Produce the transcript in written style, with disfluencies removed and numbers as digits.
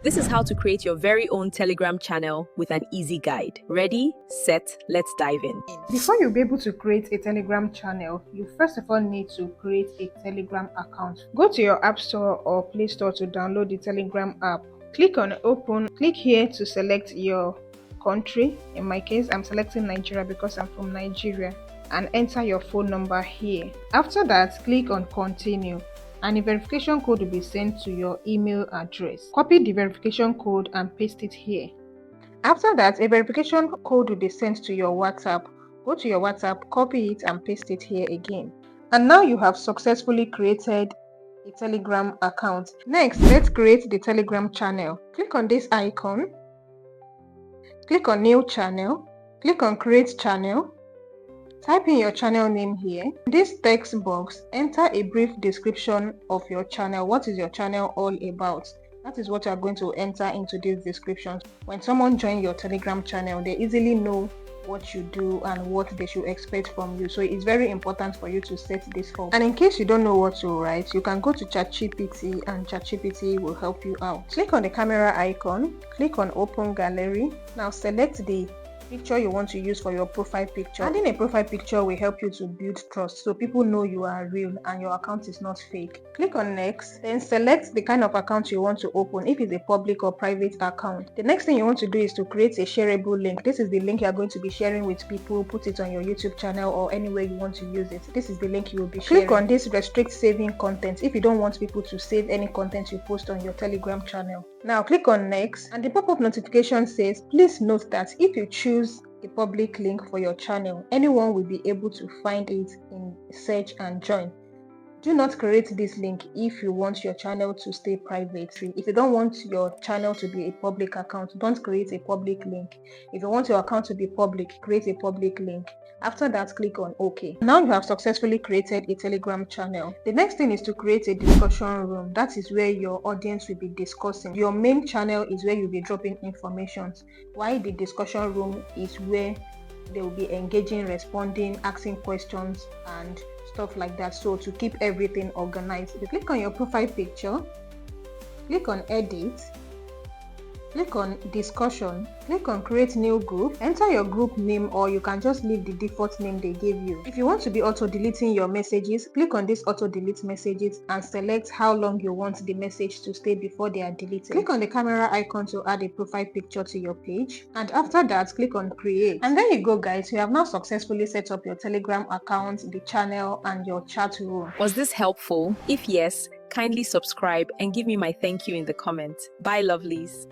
This is how to create your very own Telegram channel with an easy guide. Ready, set, let's dive in. Before you'll be able to create a Telegram channel, you first of all need to create a Telegram account. Go to your App Store or Play Store to download the Telegram app. Click on Open. Click here to select your country. In my case, I'm selecting Nigeria because I'm from Nigeria, and enter your phone number here. After that, click on Continue, and a verification code will be sent to your email address. Copy the verification code and paste it here. After that, a verification code will be sent to your WhatsApp. Go to your WhatsApp, copy it and paste it here again. And now you have successfully created a Telegram account. Next, let's create the Telegram channel. Click on this icon. Click on New Channel. Click on Create Channel. Type in your channel name here. In this text box, enter a brief description of your channel. What is your channel all about? That is what you are going to enter into these descriptions. When someone joins your Telegram channel, they easily know what you do and what they should expect from you. So it's very important for you to set this up. And in case you don't know what to write, you can go to ChatGPT and ChatGPT will help you out. Click on the camera icon, click on Open Gallery. Now select the picture you want to use for your profile picture. Adding a profile picture will help you to build trust, so people know you are real and your account is not fake. Click on Next, then select the kind of account you want to open, if it's a public or private account. The next thing you want to do is to create a shareable link. This is the link you are going to be sharing with people. Put it on your YouTube channel or anywhere you want to use it. This is the link you will be sharing. Click on this Restrict Saving Content if you don't want people to save any content you post on your Telegram channel. Now click on Next, and the pop-up notification says, please note that if you choose a public link for your channel, anyone will be able to find it in search and join. Do not create this link if you want your channel to stay private. If you don't want your channel to be a public account, don't create a public link. If you want your account to be public, create a public link. After that, click on OK. Now you have successfully created a Telegram channel. The next thing is to create a discussion room. That is where your audience will be discussing. Your main channel is where you'll be dropping information, while the discussion room is where they will be engaging, responding, asking questions and stuff like that. So to keep everything organized, you click on your profile picture, click on Edit, click on Discussion, click on Create New Group, enter your group name, or you can just leave the default name they gave you. If you want to be auto deleting your messages, click on this auto delete messages and select how long you want the message to stay before they are deleted. Click on the camera icon to add a profile picture to your page, and after that click on Create. And there you go guys, you have now successfully set up your Telegram account, the channel and your chat room. Was this helpful? If yes, kindly subscribe and give me my thank you in the comments. Bye lovelies.